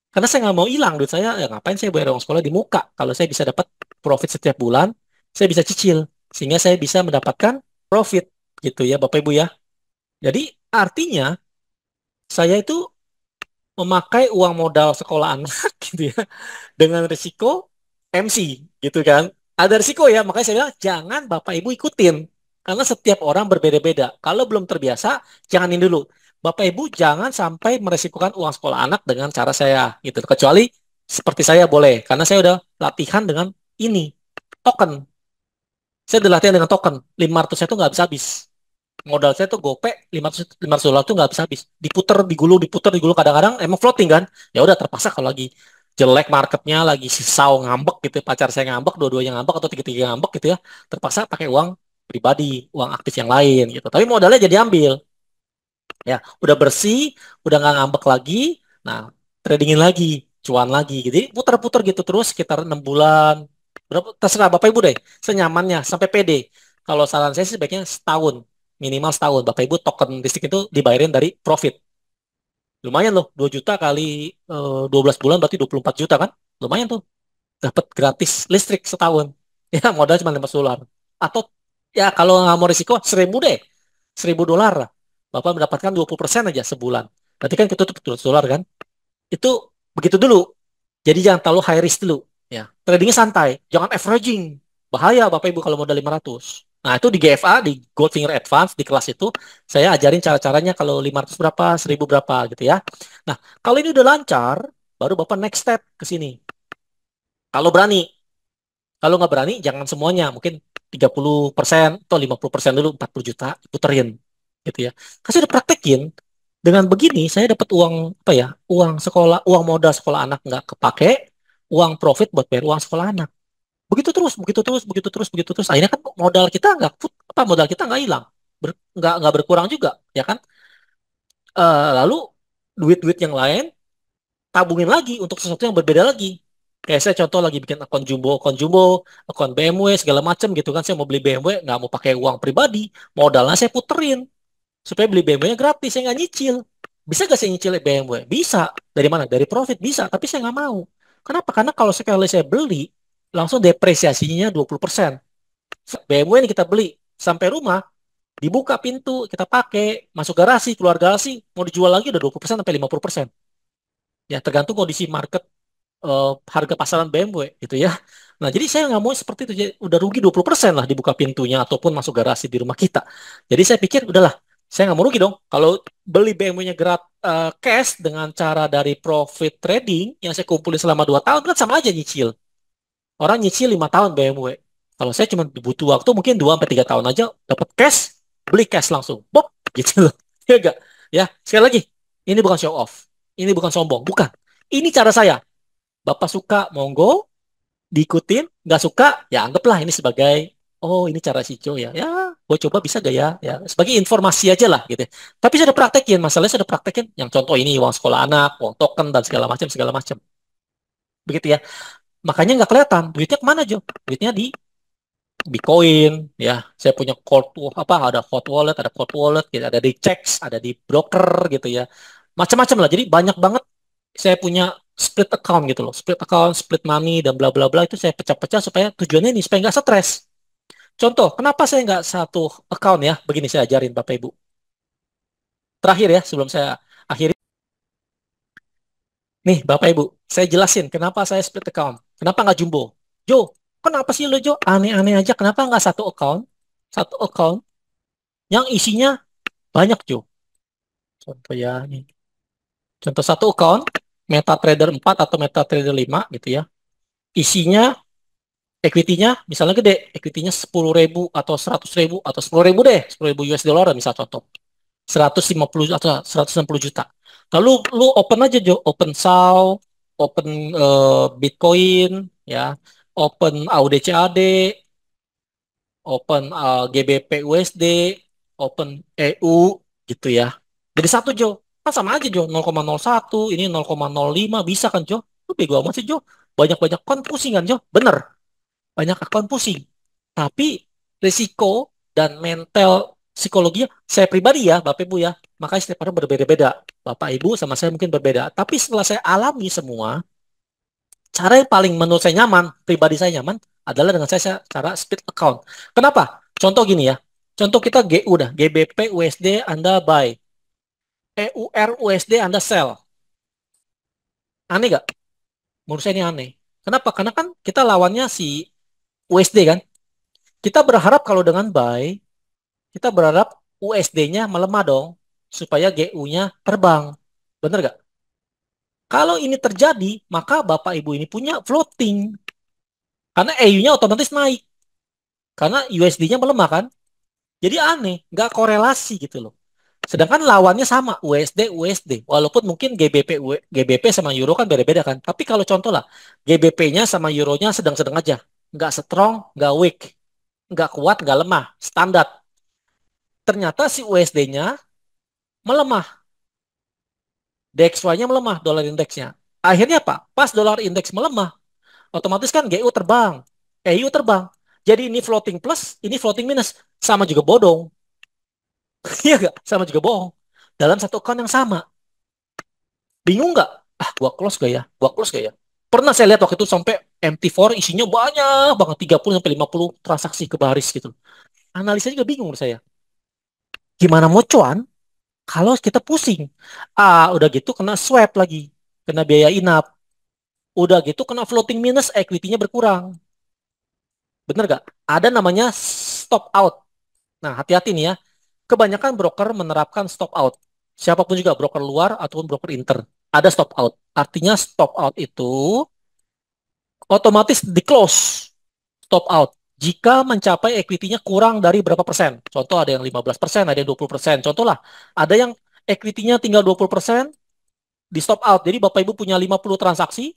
Karena saya nggak mau hilang duit saya, ya ngapain saya bayar uang sekolah di muka. Kalau saya bisa dapat profit setiap bulan, saya bisa cicil. Sehingga saya bisa mendapatkan profit gitu ya Bapak Ibu ya. Jadi artinya saya itu memakai uang modal sekolah anak gitu ya dengan risiko MC gitu kan. Ada risiko ya, makanya saya bilang jangan Bapak Ibu ikutin karena setiap orang berbeda-beda. Kalau belum terbiasa, janganin dulu. Bapak Ibu jangan sampai meresikokan uang sekolah anak dengan cara saya gitu. Kecuali seperti saya boleh karena saya udah latihan dengan ini token. Saya udah latihan dengan token. 500 itu nggak habis-habis. Modal saya tuh gope 500 dolar tuh nggak habis habis, diputer digulung, kadang-kadang emang floating kan, ya udah terpaksa kalau lagi jelek marketnya, lagi sisau ngambek gitu, pacar saya ngambek, dua-duanya ngambek atau tiga-tiga ngambek gitu ya, terpaksa pakai uang pribadi, uang aktif yang lain gitu, tapi modalnya jadi ambil. Ya udah bersih, udah nggak ngambek lagi, nah tradingin lagi, cuan lagi gitu. Jadi putar-putar gitu terus sekitar 6 bulan, berapa terserah Bapak Ibu deh senyamannya sampai PD. Kalau saran saya sih sebaiknya setahun, minimal setahun Bapak Ibu token listrik itu dibayarin dari profit. Lumayan loh, 2 juta kali 12 bulan berarti 24 juta kan, lumayan tuh, dapat gratis listrik setahun. Ya modal cuma 5 dolar. Atau ya kalau nggak mau risiko 1.000 deh, 1.000 dolar lah. Bapak mendapatkan 20% aja sebulan. Berarti kan ketutup 200 dolar kan. Itu begitu dulu. Jadi jangan terlalu high risk dulu. Ya, tradingnya santai. Jangan averaging. Bahaya Bapak Ibu kalau modal 500. Nah itu di GFA, di Goldfinger Advance, di kelas itu, saya ajarin cara-caranya kalau 500 berapa, 1.000 berapa gitu ya. Nah, kalau ini udah lancar, baru Bapak next step ke sini. Kalau berani, kalau nggak berani, jangan semuanya. Mungkin 30% atau 50% dulu, 40 juta, puterin. Gitu ya. Kasih udah praktekin, dengan begini saya dapat uang, apa ya, uang sekolah, uang modal sekolah anak nggak kepake, uang profit buat bayar uang sekolah anak. Begitu terus, begitu terus, begitu terus, begitu terus. Akhirnya kan modal kita nggak, modal kita nggak hilang. Nggak berkurang juga, ya kan? Lalu duit-duit yang lain tabungin lagi untuk sesuatu yang berbeda lagi. Kayak saya contoh lagi bikin akun jumbo, akun BMW segala macam gitu kan. Saya mau beli BMW nggak mau pakai uang pribadi, modalnya saya puterin supaya beli BMW-nya gratis, saya nggak nyicil. Bisa nggak saya nyicil BMW? Bisa. Dari mana? Dari profit bisa, tapi saya nggak mau. Kenapa? Karena kalau sekali saya beli, langsung depresiasinya 20%. BMW ini kita beli sampai rumah, Dibuka pintu, kita pakai, masuk garasi, keluar garasi, mau dijual lagi udah 20% sampai 50%. Ya, tergantung kondisi market, harga pasaran BMW gitu ya. Nah, jadi saya nggak mau seperti itu. Jadi, udah rugi 20% lah dibuka pintunya ataupun masuk garasi di rumah kita. Jadi saya pikir, udahlah, saya nggak mau rugi dong. Kalau beli BMW-nya cash dengan cara dari profit trading yang saya kumpulin selama 2 tahun, kan sama aja nyicil. Orang nyicil 5 tahun BMW. Kalau saya cuma butuh waktu mungkin 2 sampai 3 tahun aja dapat cash, beli cash langsung. Bob, gitu loh. Ya enggak? Ya, sekali lagi, ini bukan show off. Ini bukan sombong, bukan. Ini cara saya. Bapak suka, monggo, diikutin. Nggak suka, ya anggaplah ini sebagai, oh ini cara si Joe ya. Ya, gue coba bisa gak ya? Ya, sebagai informasi aja lah gitu. Tapi saya udah praktekin, masalahnya saya udah praktekin. Yang contoh ini, uang sekolah anak, uang token, dan segala macam, segala macam. Begitu ya. Makanya nggak kelihatan. Duitnya kemana, Jo? Duitnya di Bitcoin, ya. Saya punya ada hot wallet, ada cold wallet, gitu. Ada di checks, ada di broker, gitu ya. Macam-macam lah. Jadi banyak banget saya punya split account gitu loh. Split account, split money, dan bla bla bla itu saya pecah-pecah supaya tujuannya ini supaya nggak stres. Contoh, kenapa saya nggak satu account ya? Begini saya ajarin Bapak Ibu. Terakhir ya, sebelum saya akhiri. Nih, Bapak Ibu, saya jelasin kenapa saya split account. Kenapa nggak jumbo? Jo, kenapa sih lo Jo? Aneh-aneh aja. Kenapa nggak satu account? Satu account yang isinya banyak Jo. Contoh ya, nih. Contoh satu account, MetaTrader 4 atau MetaTrader 5 gitu ya. Isinya, equity-nya misalnya gede. Equity-nya 10.000 atau 100.000 atau 10.000 deh. 10.000 US dollar misal contoh. 150 atau 160 juta. Lalu lu open aja Jo, open SAU, open Bitcoin, ya, open AUD CAD, open GBP USD, open EU gitu ya. Jadi satu Jo, kan sama aja Jo, 0,01, ini 0,05 bisa kan Jo? Lu bego amat sih Jo. Banyak-banyak akun pusing kan Jo? Bener, banyak akun pusing. Tapi risiko dan mental psikologinya saya pribadi ya, Bapak Ibu ya. Makanya setiap orang berbeda-beda. Bapak Ibu sama saya mungkin berbeda. Tapi setelah saya alami semua, cara yang paling menurut saya nyaman, pribadi saya nyaman, adalah dengan saya cara split account. Kenapa? Contoh gini ya. Contoh kita GU dah, GBP USD Anda buy, EUR USD Anda sell. Aneh gak? Menurut saya ini aneh. Kenapa? Karena kan kita lawannya si USD kan. Kita berharap kalau dengan buy, kita berharap USD-nya melemah dong, supaya GU-nya terbang. Bener gak? Kalau ini terjadi, maka Bapak Ibu ini punya floating. Karena EU-nya otomatis naik. Karena USD-nya melemah kan. Jadi aneh, nggak korelasi gitu loh. Sedangkan lawannya sama, USD, USD. Walaupun mungkin GBP sama Euro kan beda-beda kan. Tapi kalau contoh lah, GBP-nya sama Euro-nya sedang-sedang aja. Nggak strong, nggak weak. Nggak kuat, nggak lemah. Standar. Ternyata si USD-nya melemah. DXY-nya melemah, dolar indeksnya. Akhirnya apa? Pas dolar indeks melemah, otomatis kan GU terbang, EU terbang. Jadi ini floating plus, ini floating minus. Sama juga bodong. Iya nggak? Sama juga bohong. Dalam satu account yang sama. Bingung nggak? Ah, gua close gak ya? Gua close gak ya? Pernah saya lihat waktu itu sampai MT4 isinya banyak banget, 30 sampai 50 transaksi ke baris gitu. Analisa juga bingung menurut saya. Gimana mau cuan kalau kita pusing? Ah, udah gitu kena swap lagi. Kena biaya inap. Udah gitu kena floating minus, equity-nya berkurang. Bener gak? Ada namanya stop out. Nah, hati-hati nih ya. Kebanyakan broker menerapkan stop out. Siapapun juga, broker luar ataupun broker inter. Ada stop out. Artinya stop out itu otomatis di close. Stop out. Jika mencapai equity-nya kurang dari berapa persen. Contoh ada yang 15%, ada yang 20%. Contoh lah, ada yang equity-nya tinggal 20%, di stop out. Jadi Bapak Ibu punya 50 transaksi,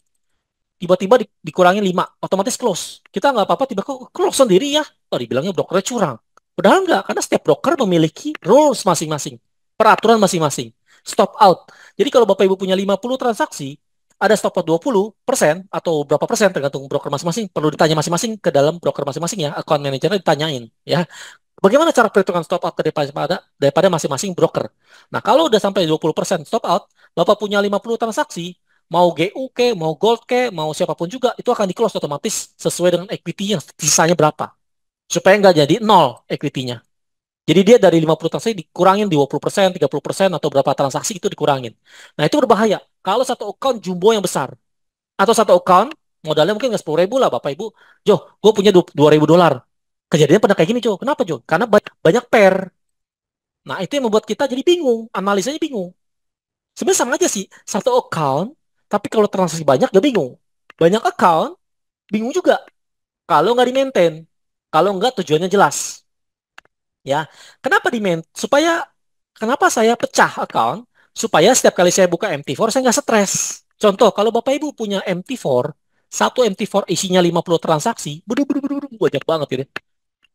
tiba-tiba dikurangin 5, otomatis close. Kita nggak apa-apa, tiba close sendiri ya. Oh, dibilangnya brokernya curang. Padahal nggak, karena setiap broker memiliki rules masing-masing, peraturan masing-masing. Stop out. Jadi kalau Bapak Ibu punya 50 transaksi, ada stop out 20% atau berapa persen tergantung broker masing-masing, perlu ditanya masing-masing ke dalam broker masing-masing ya, account manajernya ditanyain ya. Bagaimana cara perhitungan stop out daripada masing-masing broker? Nah, kalau udah sampai 20% stop out, Bapak punya 50 transaksi, mau GU ke, mau Gold ke, mau siapapun juga, itu akan di-close otomatis sesuai dengan equity yang sisanya berapa. Supaya nggak jadi nol equity-nya. Jadi dia dari 50 transaksi dikurangin 20%, 30%, atau berapa transaksi itu dikurangin. Nah, itu berbahaya. Kalau satu account jumbo yang besar, atau satu account modalnya mungkin nggak 10.000 lah, Bapak Ibu. Jo, gue punya 2.000 dolar. Kejadiannya pernah kayak gini, Jo. Kenapa, Jo? Karena banyak pair. Nah, itu yang membuat kita jadi bingung. Analisanya bingung. Sebenarnya sama aja sih. Satu account, tapi kalau transaksi banyak, gak bingung. Banyak account, bingung juga. Kalau nggak di-maintain. Kalau nggak tujuannya jelas. Ya, kenapa supaya kenapa saya pecah account supaya setiap kali saya buka MT4 saya nggak stres. Contoh, kalau Bapak Ibu punya MT4, satu MT4 isinya 50 transaksi, banyak banget gitu.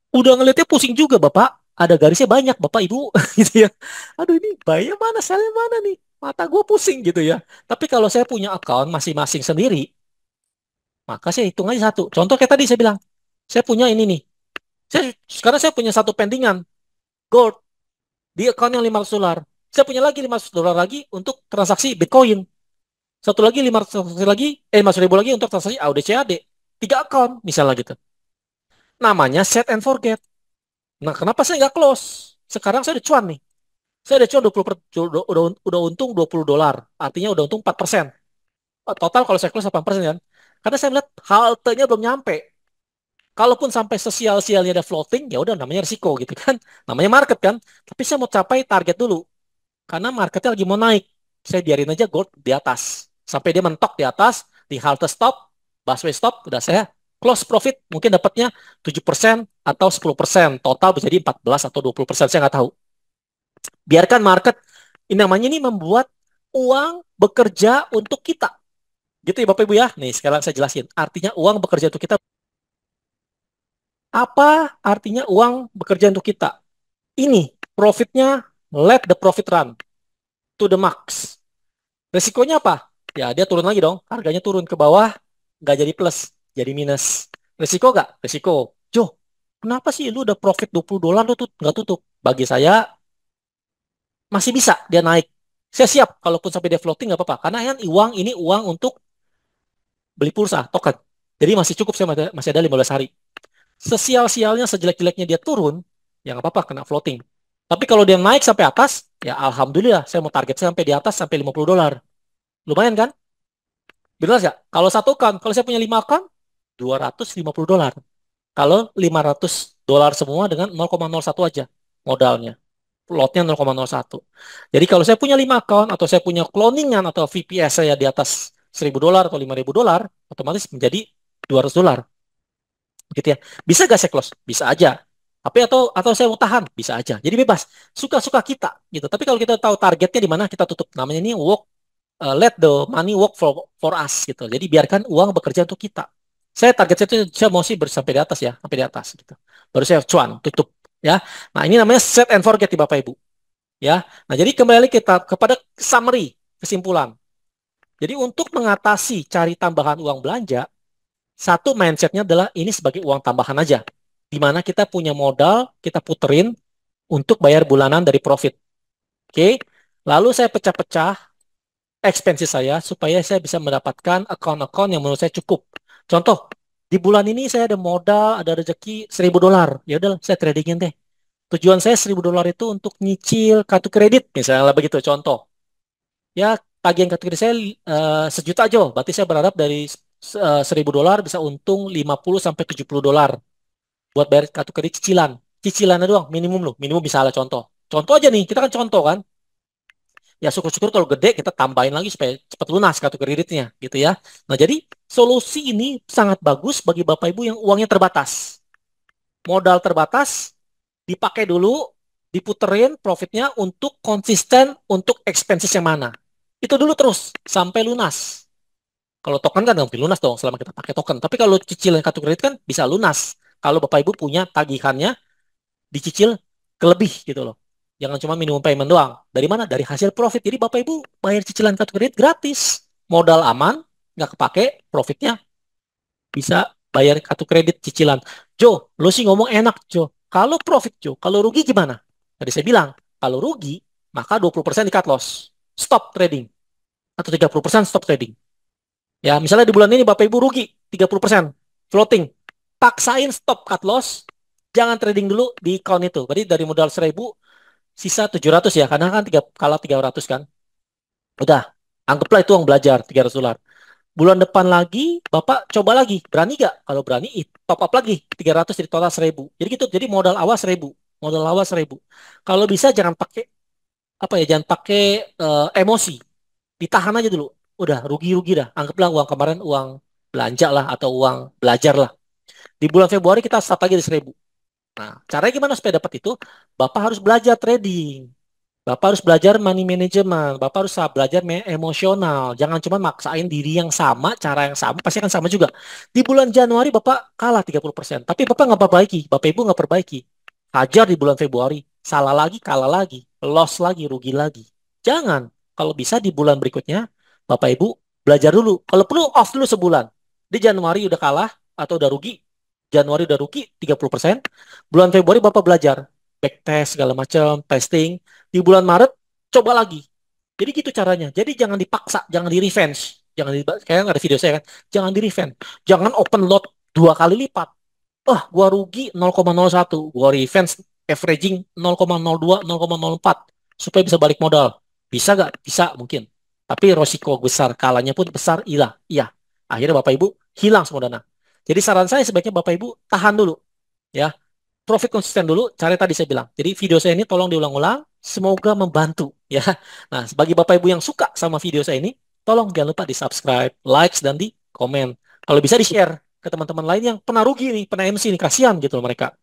Udah ngeliatnya pusing juga, Bapak. Ada garisnya banyak, Bapak Ibu, gitu ya. Aduh, ini bayar mana, selnya mana nih? Mata gue pusing gitu ya. Tapi kalau saya punya account masing-masing sendiri, maka saya hitung aja satu. Contoh kayak tadi saya bilang, saya punya ini nih. Sekarang saya punya satu pendingan, gold, di account yang 500 dolar. Saya punya lagi 500 dolar lagi untuk transaksi Bitcoin. Satu lagi 500 transaksi lagi, 500 ribu lagi untuk transaksi AUD CAD. Tiga account misalnya gitu. Namanya set and forget. Nah, kenapa saya nggak close? Sekarang saya udah cuan nih. Saya udah cuan 20 udah untung 20 dolar. Artinya udah untung 4%. Total kalau saya close 8% kan. Karena saya melihat haltenya belum nyampe. Kalaupun sampai sesial-sialnya ada floating, ya udah namanya risiko gitu kan. Namanya market kan. Tapi saya mau capai target dulu. Karena marketnya lagi mau naik. Saya biarin aja gold di atas. Sampai dia mentok di atas, di halte stop, busway stop, udah saya close profit. Mungkin dapatnya 7% atau 10%. Total bisa jadi 14 atau 20%, saya nggak tahu. Biarkan market, ini namanya ini membuat uang bekerja untuk kita. Gitu ya Bapak Ibu ya. Nih sekarang saya jelasin. Artinya uang bekerja untuk kita. Apa artinya uang bekerja untuk kita? Ini profitnya, let the profit run to the max. Resikonya apa? Ya, dia turun lagi dong. Harganya turun ke bawah, nggak jadi plus, jadi minus. Resiko nggak? Resiko. Jo, kenapa sih lu udah profit 20 dolar lu tuh nggak tutup? Bagi saya, masih bisa dia naik. Saya siap, kalaupun sampai dia floating nggak apa-apa. Karena kan uang ini uang untuk beli pulsa, token. Jadi masih cukup, saya masih ada 15 hari. Sesial-sialnya, sejelek-jeleknya dia turun, ya nggak apa-apa, kena floating. Tapi kalau dia naik sampai atas, ya alhamdulillah, saya mau target sampai di atas, sampai 50 dolar. Lumayan kan? Benar nggak? Kalau satu account, kalau saya punya 5 account, 250 dolar. Kalau 500 dolar semua dengan 0,01 aja modalnya. Lotnya 0,01. Jadi kalau saya punya 5 account atau saya punya cloningan atau VPS saya di atas 1.000 dolar atau 5.000 dolar, otomatis menjadi 200 dolar. Gitu ya. Bisa gak saya close? Bisa aja. Tapi atau saya mau tahan? Bisa aja. Jadi bebas. Suka-suka kita gitu. Tapi kalau kita tahu targetnya di mana, kita tutup. Namanya ini let the money work for us gitu. Jadi biarkan uang bekerja untuk kita. Saya target saya itu saya mau sih sampai di atas ya, sampai di atas gitu. Baru saya cuan, tutup ya. Nah, ini namanya set and forget di Bapak Ibu ya. Nah, jadi kembali kita kepada summary, kesimpulan. Jadi untuk mengatasi cari tambahan uang belanja, satu mindsetnya adalah ini sebagai uang tambahan aja. Di mana kita punya modal, kita puterin untuk bayar bulanan dari profit. Oke. Lalu saya pecah-pecah expenses saya supaya saya bisa mendapatkan account-account yang menurut saya cukup. Contoh, di bulan ini saya ada modal, ada rezeki 1.000 dolar. Ya udah, saya tradingin deh. Tujuan saya 1.000 dolar itu untuk nyicil kartu kredit, misalnya begitu contoh. Ya, tagihan kartu kredit saya sejuta aja. Berarti saya berharap dari 1.000 dolar bisa untung 50 sampai 70 dolar buat bayar kartu kredit cicilan. Cicilannya doang, minimum loh. Minimum misalnya contoh. Contoh aja nih, kita kan contoh kan. Ya syukur-syukur kalau gede kita tambahin lagi supaya cepat lunas kartu kreditnya gitu ya. Nah, jadi solusi ini sangat bagus bagi Bapak Ibu yang uangnya terbatas. Modal terbatas dipakai dulu, diputerin profitnya untuk konsisten untuk expenses yang mana. Itu dulu terus sampai lunas. Kalau token kan nggak mungkin lunas dong selama kita pakai token. Tapi kalau cicilan kartu kredit kan bisa lunas. Kalau Bapak Ibu punya tagihannya dicicil ke lebih gitu loh. Jangan cuma minimum payment doang. Dari mana? Dari hasil profit. Jadi Bapak Ibu bayar cicilan kartu kredit gratis. Modal aman, nggak kepake, profitnya bisa bayar kartu kredit cicilan. Jo, lo sih ngomong enak, Jo. Kalau profit, Jo, kalau rugi gimana? Tadi saya bilang, kalau rugi, maka 20% di cut loss. Stop trading. Atau 30% stop trading. Ya, misalnya di bulan ini Bapak Ibu rugi 30%. Floating. Paksain stop cut loss. Jangan trading dulu di account itu. Berarti dari modal 1.000, sisa 700 ya. Karena kan kalah 300 kan. Udah, anggaplah itu uang belajar, $300. Bulan depan lagi, Bapak coba lagi. Berani gak? Kalau berani, top up lagi. 300 jadi total 1.000. Jadi gitu, jadi modal awal 1.000. Modal awal 1.000. Kalau bisa jangan pakai, apa ya, jangan pakai emosi. Ditahan aja dulu. Udah, rugi-rugi dah. Anggaplah uang kemarin uang belanja lah, atau uang belajar lah. Di bulan Februari kita start lagi di 1.000. Nah, caranya gimana supaya dapat itu? Bapak harus belajar trading. Bapak harus belajar money management. Bapak harus belajar emosional. Jangan cuma maksain diri yang sama, cara yang sama, pasti akan sama juga. Di bulan Januari Bapak kalah 30%. Tapi Bapak nggak perbaiki. Bapak Ibu nggak perbaiki. Hajar di bulan Februari. Salah lagi, kalah lagi. Loss lagi, rugi lagi. Jangan. Kalau bisa di bulan berikutnya, Bapak Ibu belajar dulu. Kalau perlu off dulu sebulan. Di Januari udah kalah atau udah rugi. Januari udah rugi 30%. Bulan Februari Bapak belajar. Backtest, segala macam, testing. Di bulan Maret, coba lagi. Jadi gitu caranya. Jadi jangan dipaksa, jangan di revenge. Jangan di, kayak ada video saya kan. Jangan di revenge. Jangan open lot 2 kali lipat. Gua rugi 0,01. Gua revenge averaging 0,02, 0,04 supaya bisa balik modal. Bisa gak? Bisa mungkin. Tapi resiko besar, kalanya pun besar, iya. Iya. Akhirnya Bapak Ibu hilang semua dana. Jadi saran saya sebaiknya Bapak Ibu tahan dulu. Ya, profit konsisten dulu, cari tadi saya bilang. Jadi video saya ini tolong diulang-ulang, semoga membantu ya. Nah, bagi Bapak Ibu yang suka sama video saya ini, tolong jangan lupa di subscribe, likes, dan di komen. Kalau bisa di share ke teman-teman lain yang pernah rugi nih, pernah MC nih, kasihan gitu loh mereka.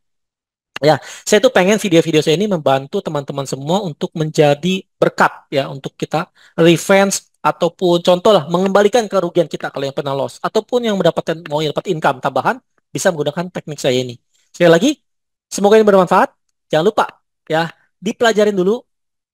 Ya, saya tuh pengen video-video saya ini membantu teman-teman semua untuk menjadi berkat ya, untuk kita revenge ataupun contoh lah mengembalikan kerugian kita kalau yang pernah loss ataupun yang mendapatkan mau dapat income tambahan bisa menggunakan teknik saya ini. Sekali lagi, semoga ini bermanfaat. Jangan lupa ya, dipelajarin dulu.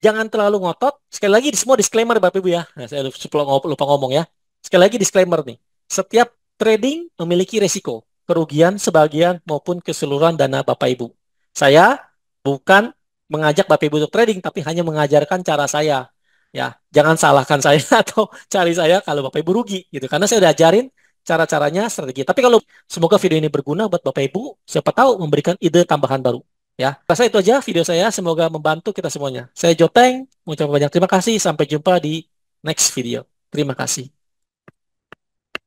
Jangan terlalu ngotot. Sekali lagi semua disclaimer Bapak Ibu ya. Nah, saya lupa ngomong ya. Sekali lagi disclaimer nih. Setiap trading memiliki resiko, kerugian sebagian maupun keseluruhan dana Bapak Ibu. Saya bukan mengajak Bapak Ibu untuk trading, tapi hanya mengajarkan cara saya. Ya, jangan salahkan saya atau cari saya kalau Bapak Ibu rugi gitu. Karena saya udah ajarin cara-caranya, strategi. Tapi kalau semoga video ini berguna buat Bapak Ibu, siapa tahu memberikan ide tambahan baru. Ya, rasa itu aja video saya. Semoga membantu kita semuanya. Saya Joteng, mengucapkan banyak terima kasih. Sampai jumpa di next video. Terima kasih.